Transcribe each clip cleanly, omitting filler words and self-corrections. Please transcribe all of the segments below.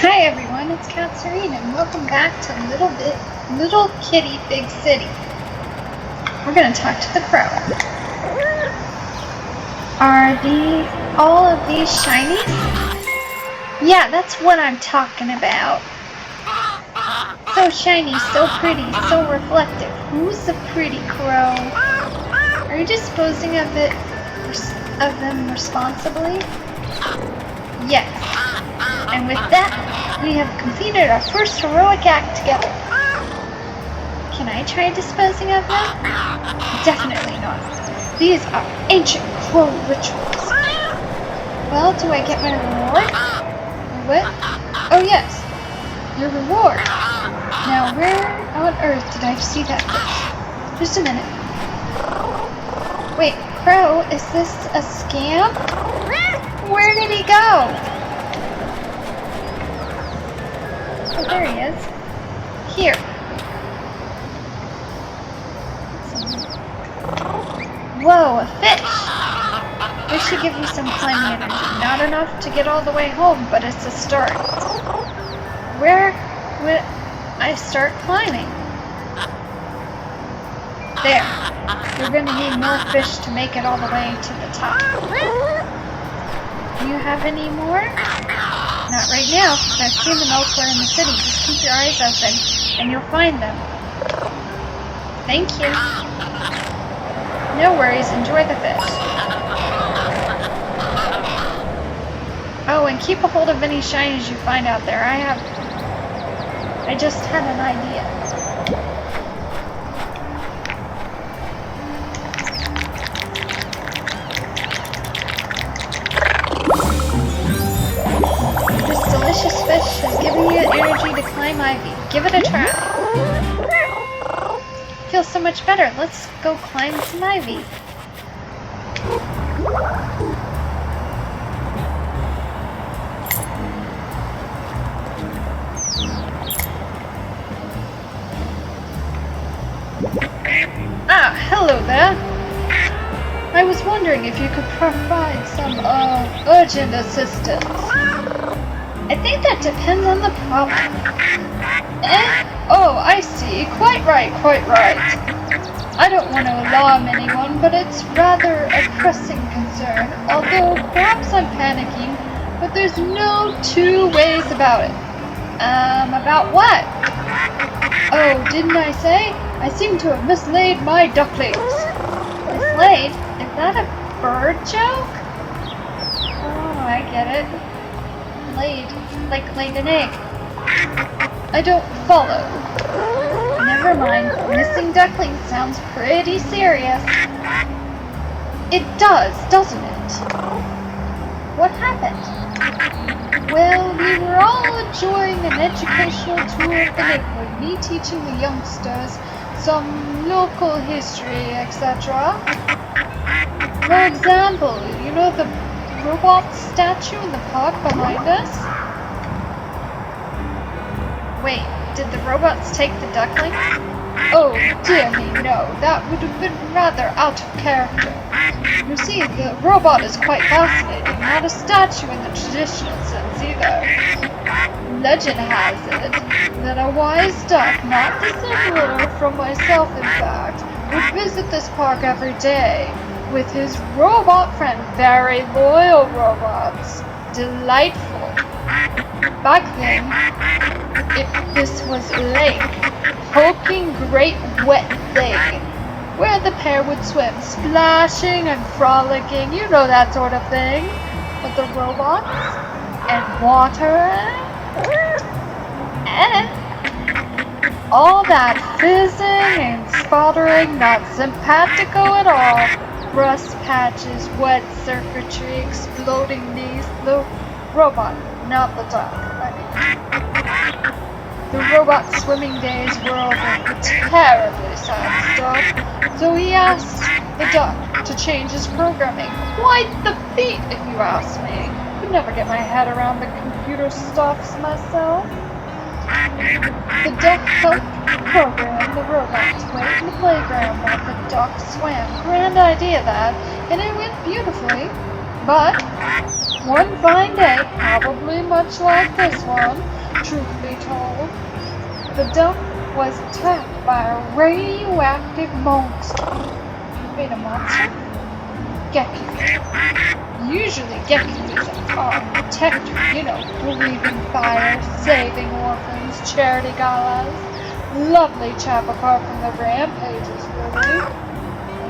Hi everyone, it's Katserine and welcome back to Little Kitty Big City. We're gonna talk to the crow. Are all of these shinies? Yeah, that's what I'm talking about. So shiny, so pretty, so reflective. Who's the pretty crow? Are you disposing of them responsibly? Yes. And with that, we have completed our first heroic act together. Can I try disposing of them? Definitely not. These are ancient crow rituals. Well, do I get my reward? What? Oh yes, your reward. Now where on earth did I see that fish? Just a minute. Wait, Crow, is this a scam? Where did he go? Oh, there he is. Here. Whoa, a fish! This should give you some climbing energy. Not enough to get all the way home, but it's a start. Where would I start climbing? There. You're gonna need more fish to make it all the way to the top. Do you have any more? Not right now, but I've seen them elsewhere in the city. Just keep your eyes open, and you'll find them. Thank you. No worries, enjoy the fish. Oh, and keep a hold of any shinies you find out there. I just had an idea. This fish has given you energy to climb ivy. Give it a try. Feels so much better. Let's go climb some ivy. Ah, hello there. I was wondering if you could provide some, urgent assistance. I think that depends on the problem. Oh, I see. Quite right, quite right. I don't want to alarm anyone, but it's rather a pressing concern. Although, perhaps I'm panicking, but there's no two ways about it. About what? Oh, didn't I say? I seem to have mislaid my ducklings. Mislaid? Is that a bird joke? Oh, I get it. Laid, like laid an egg. I don't follow. Never mind, missing ducklings sounds pretty serious. It does, doesn't it? What happened? Well, we were all enjoying an educational tour of the neighborhood, me teaching the youngsters some local history, etc. For example, you know the robot statue in the park behind us? Wait, did the robots take the ducklings? Oh, dear me, no. That would have been rather out of character. You see, the robot is quite fascinating, not a statue in the traditional sense either. Legend has it that a wise duck, not dissimilar from myself in fact, would visit this park every day with his robot friend, very loyal robots. Delightful. Back then, this was a lake, hulking great wet thing, where the pair would swim, splashing and frolicking, you know that sort of thing. But the robots, and water, and all that fizzing and sputtering, not simpatico at all. Rust patches, wet circuitry, exploding knees. The robot, not the duck. The robot's swimming days were over with terribly sad stuff, so he asked the duck to change his programming. Quite the feat, if you ask me. Could never get my head around the computer stuffs myself. The duck helped program the robot to wait in the playground while the duck swam. Grand idea that, and it went beautifully. But one fine day, probably much much like this one, truth be told. The dump was attacked by a radioactive monster. Wait, a monster? Gekko. Usually Gekko is our protector, you know, breathing fire, saving orphans, charity galas. Lovely chap apart from the rampages, really.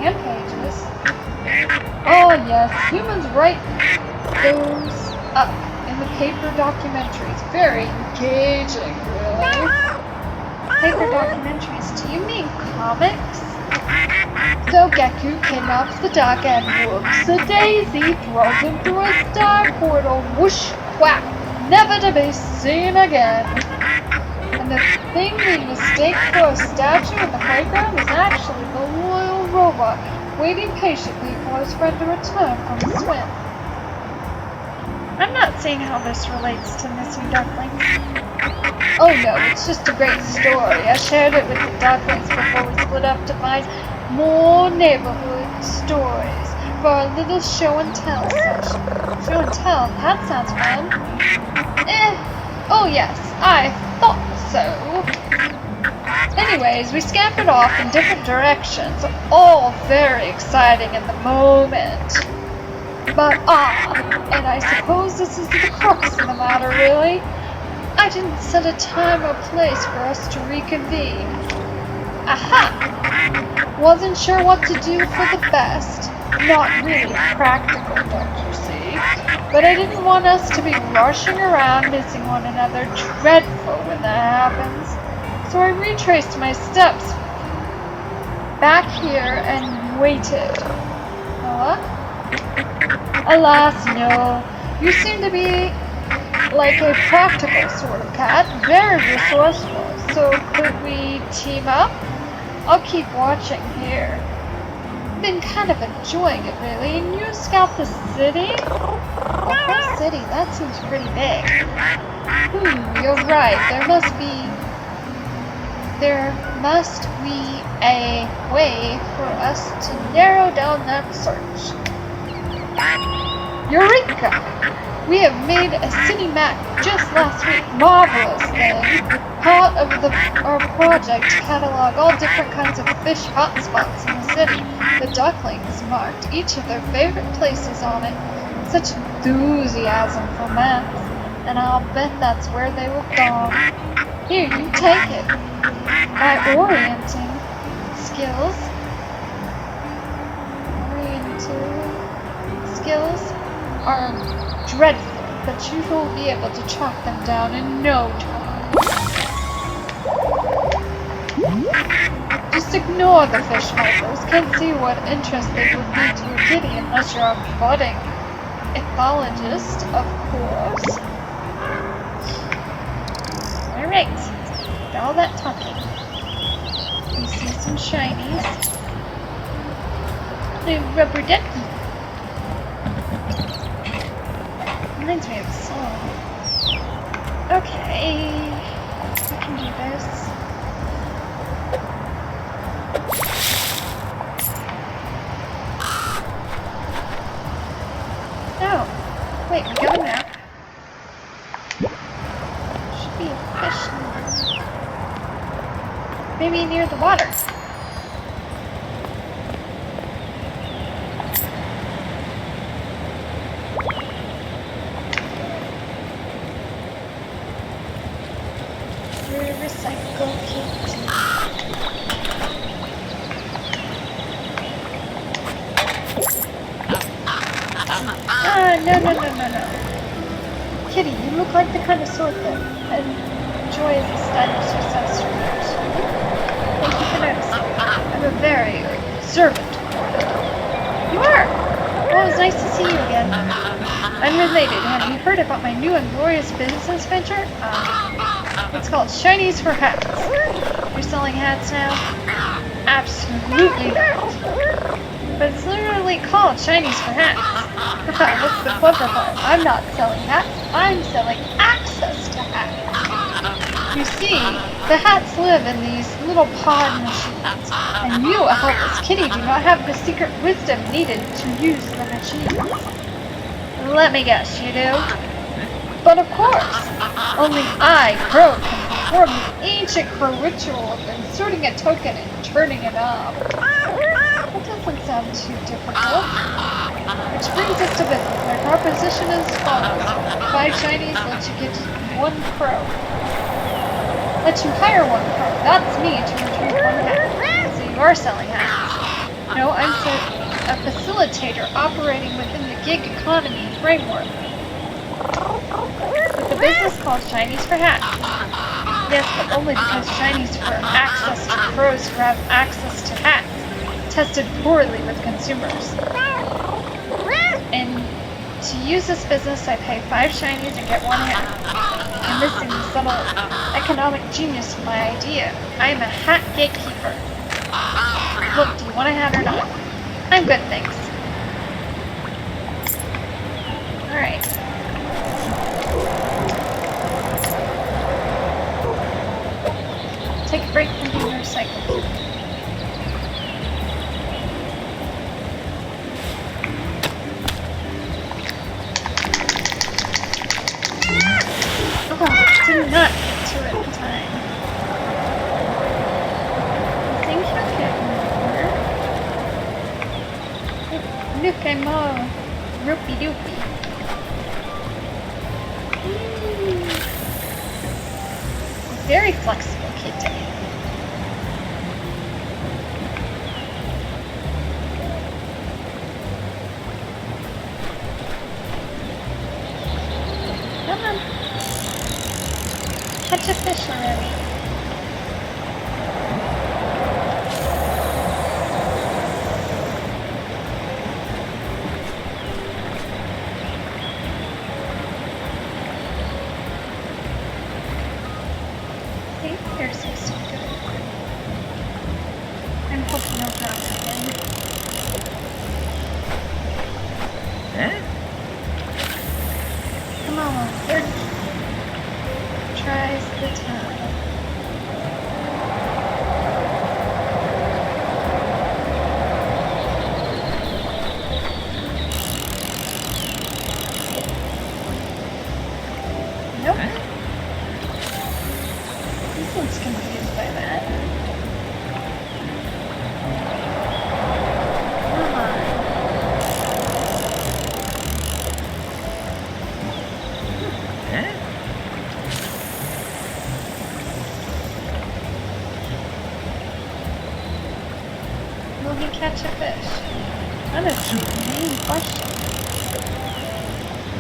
Rampages? Oh yes, humans write those up in the paper documentaries. Very engaging, really. Paper documentaries? Do you mean comics? So Gekko kidnaps the duck and whoops a daisy, throws him through a star portal, whoosh, quack, never to be seen again. And the thing we mistake for a statue in the playground is actually the loyal robot, waiting patiently for his friend to return from the swim. I'm not seeing how this relates to missing ducklings. Oh no, it's just a great story. I shared it with the ducklings before we split up to find more neighborhood stories for a little show and tell session. Show and tell? That sounds fun. Oh yes, I thought so. Anyways, we scampered off in different directions, all very exciting in the moment. But and I suppose this is the crux of the matter, really. I didn't set a time or place for us to reconvene. Aha! Wasn't sure what to do for the best. Not really practical, don't you see? But I didn't want us to be rushing around missing one another. Dreadful when that happens. So I retraced my steps back here and waited. Huh? Alas, no. You seem to be like a practical sort of cat, very resourceful. So could we team up? I'll keep watching here. Been kind of enjoying it, really. And you scout the city? The whole city? That seems pretty big. You're right. There must be a way for us to narrow down that search. Eureka! We have made a city map just last week. Marvelous thing. Part of our project to catalog all different kinds of fish hotspots in the city. The ducklings marked each of their favorite places on it. Such enthusiasm for maps. And I'll bet that's where they were gone. Here, you take it. My orienting skills are dreadful, but you will be able to track them down in no time. Just ignore the fish helpers. Can't see what interest they would be to your kitty unless you're a budding ethologist, of course. Alright, with all that talking, you see some shinies. The rubber ducky. Reminds me of a song. Okay, we can do this. Oh, wait, we got a map. Should be a fish. Maybe near the water. Recycle kit. No. Kitty, you look like the kind of sort that enjoys the stylish accessories. Thank you for noticing. I'm a very observant one. You are! Well, it's nice to see you again. I'm related. Have you heard about my new and glorious business venture? It's called Shinies for Hats. You're selling hats now? Absolutely not. But it's literally called Shinies for Hats. What's the clever part? I'm not selling hats. I'm selling access to hats. You see, the hats live in these little pod machines, and you, a helpless kitty, do not have the secret wisdom needed to use the machines. Let me guess, you do? But of course, only I, Crow, can perform the ancient Crow ritual of inserting a token and turning it off. That doesn't sound too difficult. Which brings us to business. My proposition is as follows. 5 shinies let you get 1 crow. Let you hire 1 crow. That's me to retrieve 1 hat. So you are selling hats. No, I'm a facilitator operating within the gig economy framework. With a business called Shinies for Hats. Yes, but only because Shinies for access to crows who have access to hats tested poorly with consumers. And to use this business, I pay 5 shinies and get 1 hat. I'm missing the subtle economic genius of my idea. I am a hat gatekeeper. Look, do you want a hat or not? I'm good, thanks. Alright. Take a break from being recycled. Did not get to it in time. I think you'll get more. Look, I'm all roopy doopy. Very flexible kitty. Come on. Catch a fish already. I think they're supposed to do it. I'm hoping they'll drop again. Come on, third tries the time. Nope. He seems confused by that. Come on. Will he catch a fish? That is the main question.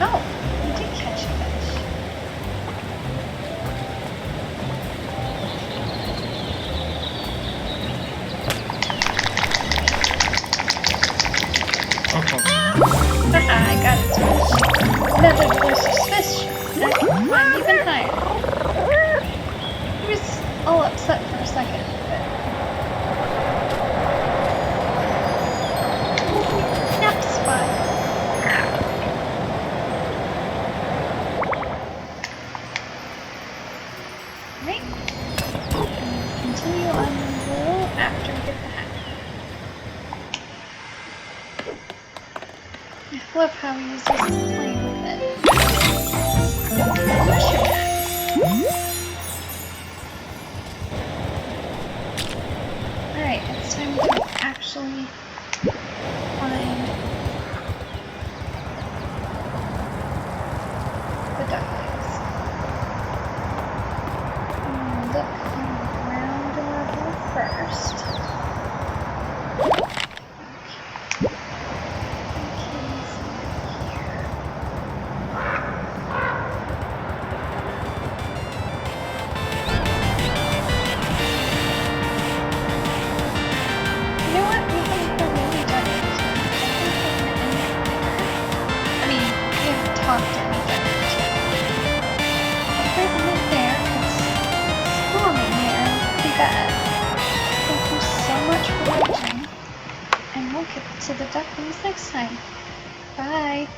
Oh, he did catch a fish. Haha, I got his fish. Another delicious fish. And I can climb even higher. He was all upset for a second, but nap spot. Right. Continue on the roll after we get the hat. I love how he was just playing with it. Mushroom hat. Alright, it's time to actually find the ducklings. Look on the ground level first. You know what? We haven't really done it. I mean, we haven't talked to anything. But there's no there. It's storming here. Pretty bad. Thank you so much for watching. And we'll get to the ducklings next time. Bye.